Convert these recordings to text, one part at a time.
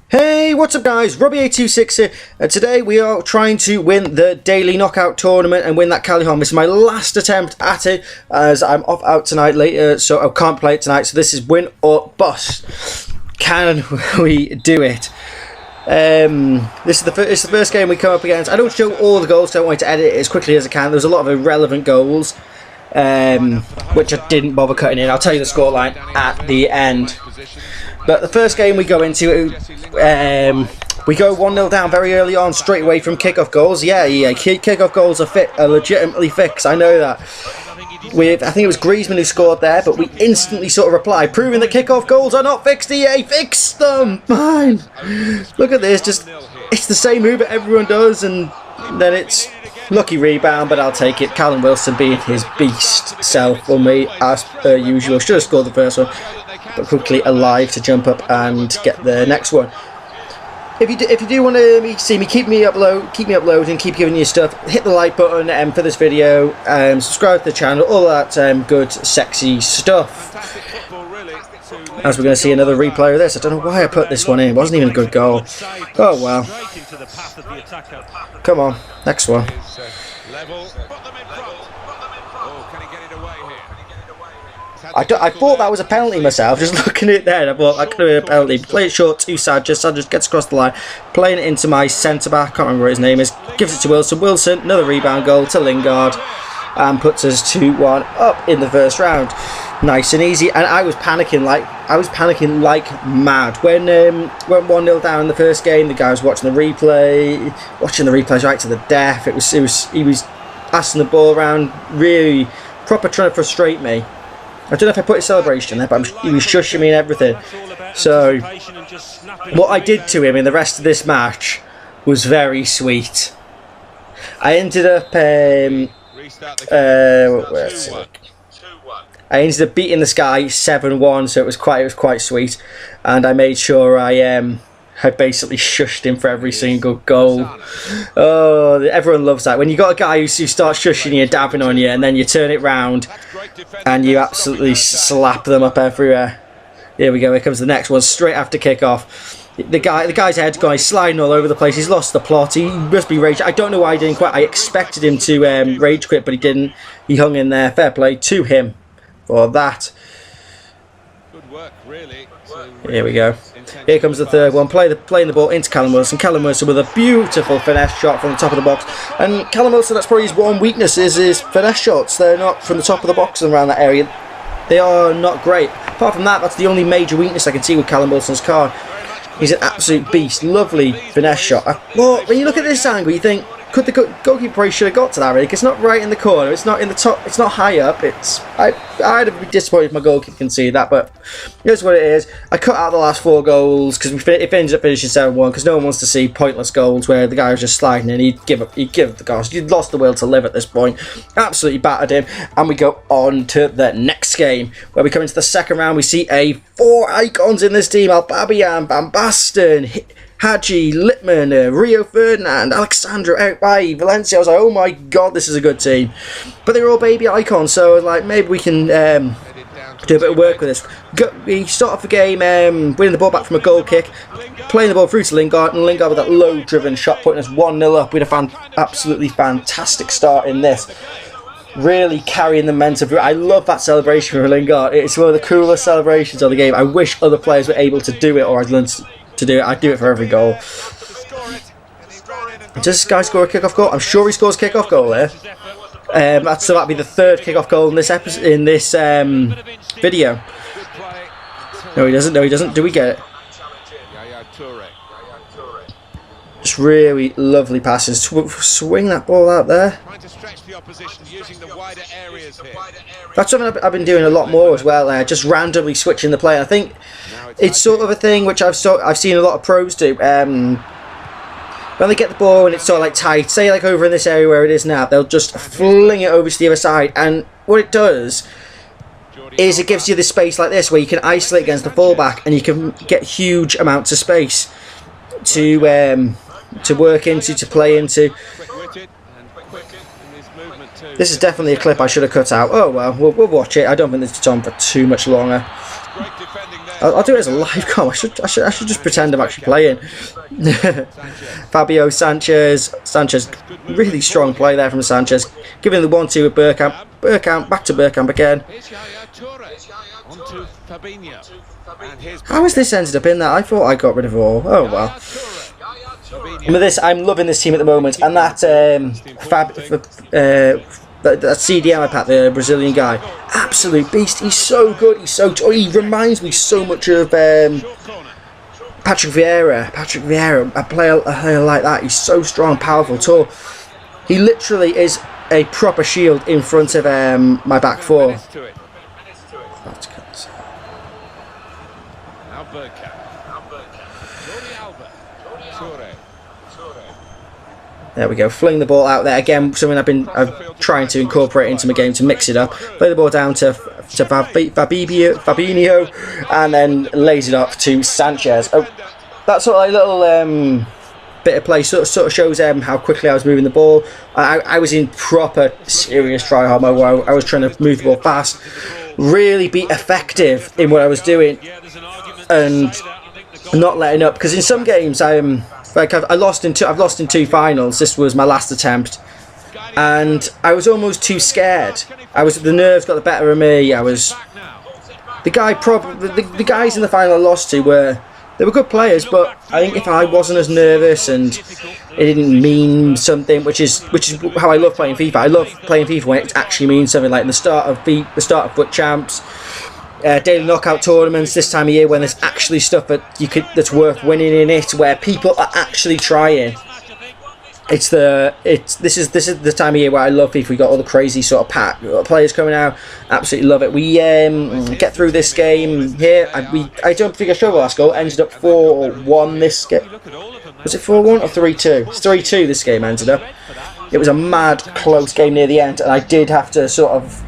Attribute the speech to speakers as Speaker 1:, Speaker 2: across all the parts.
Speaker 1: Hey, what's up guys, Robbie826 here, and today we are trying to win the daily knockout tournament and win that Calihon. This is my last attempt at it, as I'm off out tonight later, so I can't play it tonight, so this is win or bust. Can we do it? This is the first game we come up against. I don't show all the goals, so I want to edit it as quickly as I can. There's a lot of irrelevant goals, which I didn't bother cutting in. I'll tell you the scoreline at the end. But the first game we go into, we go 1-0 down very early on, straight away from kickoff goals. Yeah, kickoff goals are legitimately fixed. I know that. I think it was Griezmann who scored there, but we instantly sort of replied, proving that kickoff goals are not fixed. EA, fix them! Fine. Look at this, it's the same move that everyone does, and then it's lucky rebound, but I'll take it. Callum Wilson being his beast self for me, as per usual. Should have scored the first one, but quickly alive to jump up and get the next one. If you do want to see me, keep me uploading, keep giving you stuff. Hit the like button for this video, subscribe to the channel, all that good, sexy stuff. As we're going to see another replay of this. I don't know why I put this one in. It wasn't even a good goal. Oh well. Come on, next one. I thought that was a penalty myself, just looking at it there. I thought that could have been a penalty. Play it short to Sanchez. Sanchez gets across the line, playing it into my centre back. Can't remember what his name is. Gives it to Wilson. Wilson, another rebound goal to Lingard, and puts us 2-1 up in the first round. Nice and easy. And I was panicking like mad when went 1-0 down in the first game. The guy was watching the replays right to the death. He was passing the ball around, really proper trying to frustrate me. I don't know if I put a celebration there, but he was shushing me and everything. So, what I did to him in the rest of this match was very sweet. I ended up, I ended up beating this guy 7-1, so it was quite sweet. And I made sure I basically shushed him for every single goal. Oh, everyone loves that. When you got a guy who starts shushing you and dabbing on you, and then you turn it round and you absolutely slap them up everywhere. Here we go. Here comes the next one. Straight after kickoff. The guy's head's gone. He's sliding all over the place. He's lost the plot. He must be rage. I don't know why he didn't quit. I expected him to rage quit, but he didn't. He hung in there. Fair play to him for that.
Speaker 2: Good work, really.
Speaker 1: Here we go. Here comes the third one. Playing the ball into Callum Wilson. Callum Wilson with a beautiful finesse shot from the top of the box. And Callum Wilson, that's probably his one weakness, is his finesse shots. They're not from the top of the box and around that area. They are not great. Apart from that, that's the only major weakness I can see with Callum Wilson's card. He's an absolute beast. Lovely finesse shot. Well, when you look at this angle, you think, could the goalkeeper probably should have got to that, really? It's not right in the corner. It's not in the top. It's not high up. I'd be disappointed if my goalkeeper can see that, but here's what it is. I cut out the last 4 goals because it ended up finishing 7-1 because no one wants to see pointless goals where the guy was just sliding in. He'd give up the goals. You'd lost the will to live at this point. Absolutely battered him, and we go on to the next game where we come into the second round. We see 4 icons in this team: Albabian, Van Basten, Hadji, Littman, Rio Ferdinand, Alexandro out by Valencia. I was like, oh my god, this is a good team. But they're all baby icons, so I was like, maybe we can do a bit of work with this. We start off the game winning the ball back from a goal kick, playing the ball through to Lingard, and Lingard with that low-driven shot putting us 1-0 up. We had a absolutely fantastic start in this. Really carrying the momentum through. I love that celebration for Lingard. It's one of the coolest celebrations of the game. I wish other players were able to do it, or I'd learn to do it. I'd do it for every goal. Does this guy score a kickoff goal? I'm sure he scores a kickoff goal there. So that'd be the 3rd kickoff goal in this episode, in this video. No, he doesn't. No, he doesn't. Do we get it? Just really lovely passes. Swing that ball out there. That's something I've been doing a lot more as well. Just randomly switching the play. I think it's sort of a thing which I've seen a lot of pros do. When they get the ball and it's sort of like tight, say like over in this area where it is now, they'll just fling it over to the other side. And what it does is it gives you this space like this where you can isolate against the fullback and you can get huge amounts of space to work into, to play into. This is definitely a clip I should have cut out. Oh well, we'll watch it. I don't think this is on for too much longer. I'll do it as a live com. I should just pretend I'm actually playing. Fabio Sanchez, really strong play there from Sanchez, giving the 1-2 with Bergkamp, back to Bergkamp again. How has this ended up in that? I thought I got rid of all. Oh well. And with this, I'm loving this team at the moment, and that that CDM pack, the Brazilian guy, absolute beast. He's so good. He reminds me so much of Patrick Vieira. A player like that. He's so strong, powerful, tall. He literally is a proper shield in front of my back four. There we go, fling the ball out there again. Something I'm trying to incorporate into my game to mix it up. Play the ball down to Fabinho, and then lays it up to Sanchez. Oh, that sort of like little bit of play sort of shows how quickly I was moving the ball. I was in proper serious try hard mode where I was trying to move the ball fast, really be effective in what I was doing, and not letting up. Because in some games I've lost in two finals. This was my last attempt, and I was almost too scared. The nerves got the better of me. The guys in the final I lost to were good players, but I think if I wasn't as nervous and it didn't mean something, which is how I love playing FIFA. I love playing FIFA when it actually means something, like the start of FUT Champs. Daily knockout tournaments this time of year, when there's actually stuff that's worth winning in it, where people are actually trying. This is the time of year where I love FIFA. We got all the crazy sort of players coming out. Absolutely love it. We get through this game here. I don't think I showed the last goal. Ended up 4-1 this game. Was it 4-1 or 3-2? It's 3-2 this game ended up. It was a mad close game near the end, and I did have to sort of.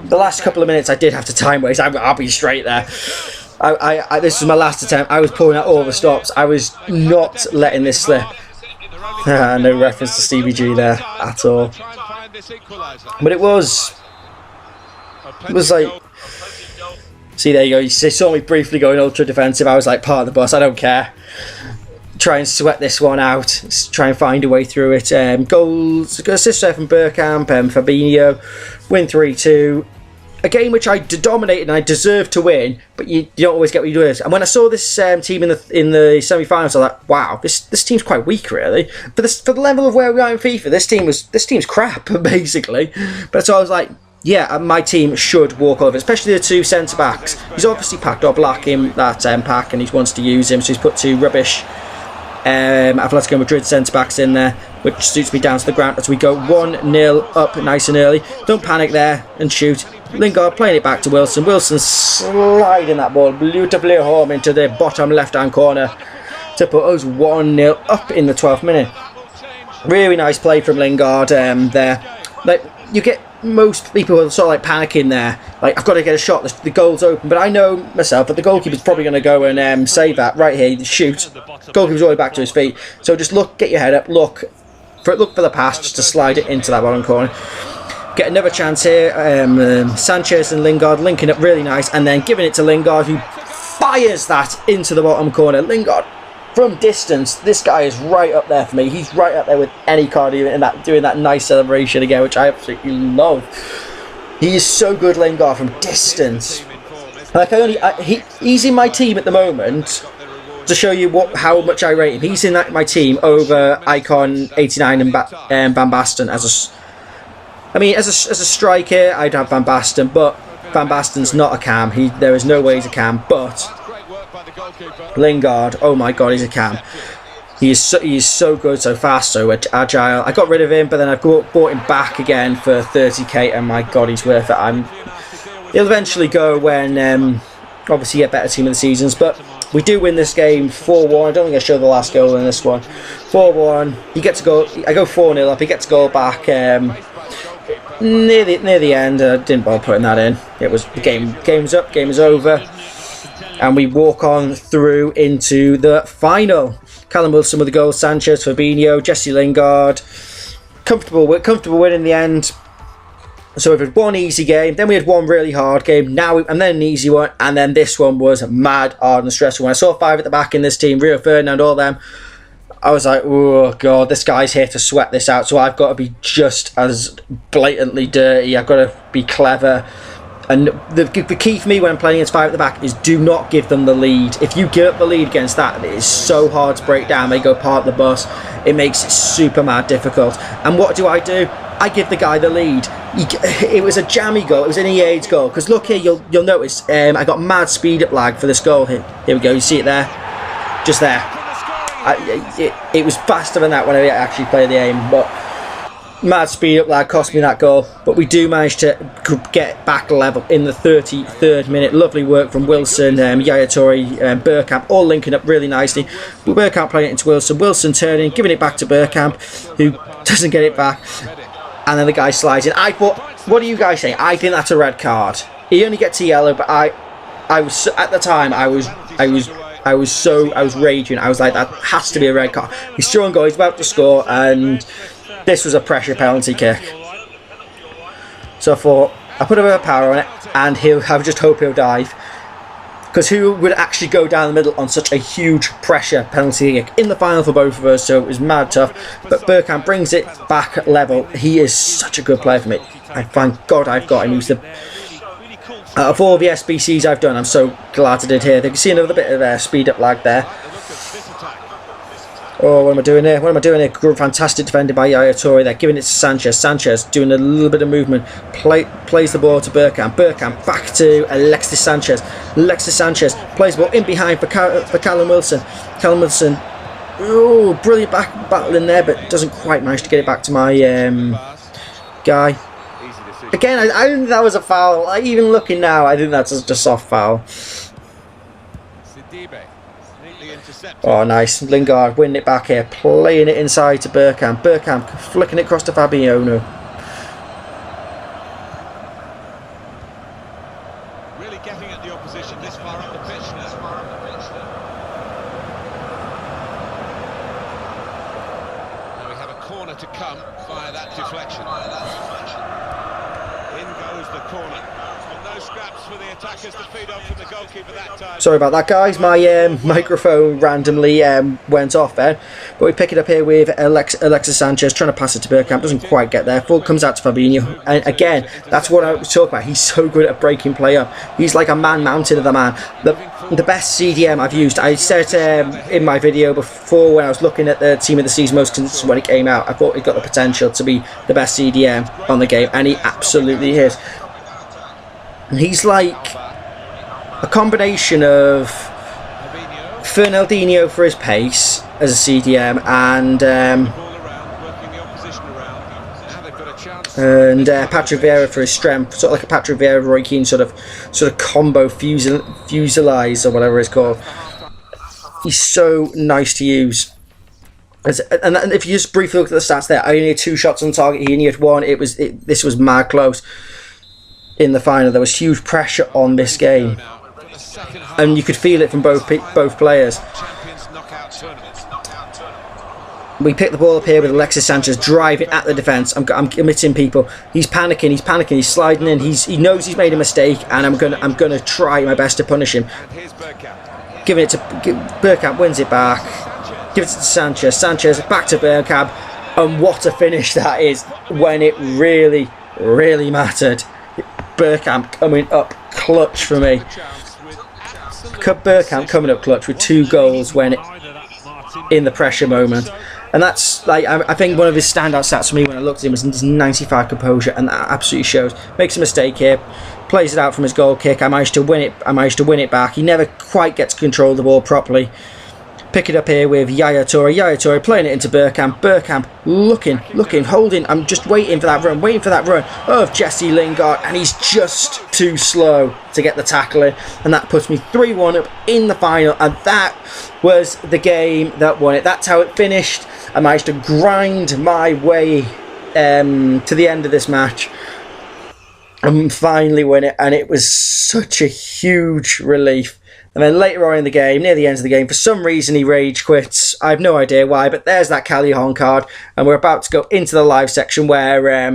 Speaker 1: The last couple of minutes I did have to time waste. I'll be straight there. This was my last attempt. I was pulling out all the stops. I was not letting this slip. No reference to Stevie G there at all. But it was like... See, there you go. You saw me briefly going ultra defensive. I was like, part of the bus. I don't care. Try and sweat this one out. Try and find a way through it. Goals, assist there from Bergkamp, Fabinho. Win 3-2. A game which I dominated and I deserved to win, but you don't always get what you do. And when I saw this team in the semi-finals, I was like, wow, this team's quite weak, really. For the level of where we are in FIFA, this team's crap, basically. But so I was like, yeah, my team should walk over, especially the two centre backs. He's obviously packed Oblak in that pack, and he wants to use him, so he's put two rubbish Atletico Madrid centre backs in there, which suits me down to the ground as we go 1-0 up nice and early. Don't panic there and shoot. Lingard playing it back to Wilson. Wilson sliding that ball beautifully home into the bottom left hand corner to put us 1-0 up in the 12th minute. Really nice play from Lingard there. Like, you get most people are sort of like panicking there, like, I've got to get a shot, the goal's open, but I know myself that the goalkeeper's probably going to go and save that right here, shoot. Goalkeeper's already back to his feet, so just get your head up, look for the pass, just to slide it into that bottom corner. Get another chance here. Sanchez and Lingard linking up really nice, and then giving it to Lingard, who fires that into the bottom corner. Lingard from distance, this guy is right up there for me. He's right up there with any card doing that nice celebration again, which I absolutely love. He is so good, Lingard, from distance. Like, he's in my team at the moment to show you how much I rate him. He's in my team over Icon 89 and Van Basten as a striker. I'd have Van Basten, but Van Basten's not a cam. There is no way he's a cam, but Lingard, oh my god, he's a cam. He is so good, so fast, so agile. I got rid of him, but then I bought him back again for 30k, and my god, he's worth it. He'll eventually go when obviously get better team of the seasons, but we do win this game 4-1. I don't think I showed the last goal in this one. 4-1. He gets a goal. I go 4-0 up. He gets a goal back near the end. I didn't bother putting that in. It was the game's up. Game is over. And we walk on through into the final. Callum Wilson with the goal, Sanchez, Fabinho, Jesse Lingard. Comfortable win in the end. So we've had one easy game, then we had one really hard game, and then an easy one, and then this one was mad hard and stressful. When I saw 5 at the back in this team, Rio Ferdinand, all them, I was like, oh god, this guy's here to sweat this out, so I've got to be just as blatantly dirty, I've got to be clever. And the key for me when I'm playing against 5 at the back is do not give them the lead. If you give up the lead against that, it is so hard to break down. They go park the bus. It makes it super mad difficult. And what do? I give the guy the lead. It was a jammy goal. It was an EA's goal. Because look here, you'll notice I got mad speed up lag for this goal. Here we go. You see it there? Just there. It was faster than that when I actually played the aim, but mad speed up lag cost me that goal. But we do manage to get back level in the 33rd minute. Lovely work from Wilson, Yaya Toure, Bergkamp, all linking up really nicely. Bergkamp playing it into Wilson, Wilson turning, giving it back to Bergkamp, who doesn't get it back, and then the guy slides in. I thought, what do you guys think? I think that's a red card. He only gets a yellow, but I was at the time I was raging. I was like, that has to be a red card. He's through on goal, he's about to score, and this was a pressure penalty kick. So I thought, I put a bit of power on it, and I just hope he'll dive. Because who would actually go down the middle on such a huge pressure penalty kick in the final for both of us? So it was mad tough. But Bergkamp brings it back level. He is such a good player for me. I thank God I've got him. He's the... Out of all the SBCs I've done, I'm so glad I did here. You can see another bit of speed up lag there. Oh, what am I doing here? What am I doing here? Good, fantastic defending by Yaya Toure there, giving it to Sanchez. Sanchez doing a little bit of movement. Plays the ball to Bergkamp. Bergkamp back to Alexis Sanchez. Alexis Sanchez plays the ball in behind for Callum Wilson. Callum Wilson, oh, brilliant battle in there, but doesn't quite manage to get it back to my guy. Again, I think that was a foul. Like, even looking now, I think that's just a soft foul. Oh, nice. Lingard winning it back here, playing it inside to Bergkamp. Bergkamp flicking it across to Fabiano.
Speaker 2: Really getting at the opposition this far up the pitch now. Now we have a corner to come via that deflection. In goes the corner. No scraps for the attackers to feed on from the goalkeeper that time.
Speaker 1: Sorry about that, guys. My microphone randomly went off there. But we pick it up here with Alexis Sanchez trying to pass it to Bergkamp. Doesn't quite get there. Full comes out to Fabinho. And again, that's what I was talking about. He's so good at breaking play up. He's like a man mounted of the man. The best CDM I've used. I said in my video before when I was looking at the team of the season most consistent when it came out, I thought he got the potential to be the best CDM on the game. And he absolutely is. He's like a combination of Fernandinho for his pace as a CDM and Patrick Vieira for his strength, sort of like a Patrick Vieira, Roy Keane sort of combo fusilize or whatever it's called. He's so nice to use. And if you just briefly look at the stats there, I only had 2 shots on target. He only had 1. This was mad close. In the final, there was huge pressure on this game, and you could feel it from both players. We pick the ball up here with Alexis Sanchez driving at the defence. I'm committing people. He's panicking. He's sliding in. He knows he's made a mistake, and I'm gonna try my best to punish him. Giving it to Bergkamp, wins it back. Give it to Sanchez. Sanchez back to Bergkamp, and what a finish that is when it really, really mattered. Bergkamp coming up clutch for me. Bergkamp coming up clutch with 2 goals when in the pressure moment, and that's like I think one of his standout stats for me when I looked at him was his 95 composure, and that absolutely shows. Makes a mistake here, plays it out from his goal kick. I managed to win it back. He never quite gets control of the ball properly. Pick it up here with Yaya Toure. Yaya Toure playing it into Bergkamp. Bergkamp looking, holding. I'm just waiting for that run of Jesse Lingard, and he's just too slow to get the tackle in, and that puts me 3-1 up in the final, and that was the game that won it. That's how it finished. I managed to grind my way to the end of this match and finally win it, and it was such a huge relief. And then later on in the game, near the end of the game, for some reason he rage quits. I have no idea why, but there's that Callejon card. And we're about to go into the live section where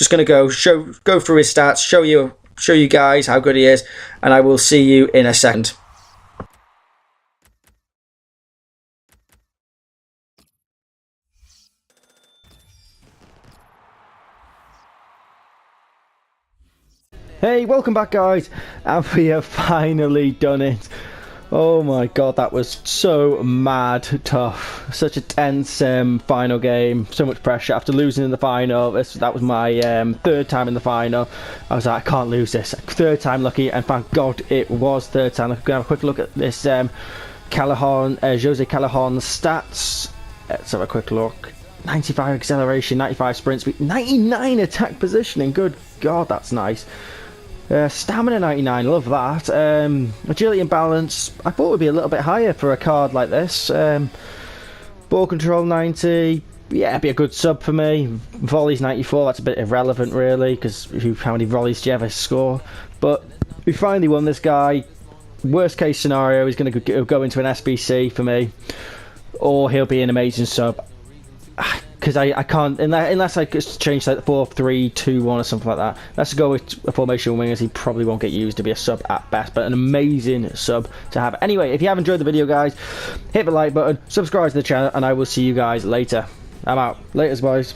Speaker 1: just going to go through his stats, show you guys how good he is, and I will see you in a second. Hey, welcome back guys, and we have finally done it. Oh my god, that was so mad tough. Such a tense final game, so much pressure after losing in the final. That was my third time in the final. I was like, I can't lose this. Third time lucky, and thank god it was third time. I'm going to have a quick look at this Callejon, Jose Callejon's stats. Let's have a quick look. 95 acceleration, 95 sprint speed, 99 attack positioning. Good god, that's nice. Stamina 99, love that. Agility and balance, I thought would be a little bit higher for a card like this. Ball control 90, yeah, it'd be a good sub for me. Volleys 94, that's a bit irrelevant really, because how many volleys do you ever score? But we finally won this guy. Worst case scenario, he's going to go into an SBC for me, or he'll be an amazing sub. Because I can't, unless I change like 4-3-2-1 or something like that. Let's go with a formation wingers. He probably won't get used to be a sub at best, but an amazing sub to have. Anyway, if you have enjoyed the video, guys, hit the like button, subscribe to the channel, and I will see you guys later. I'm out. Laters, boys.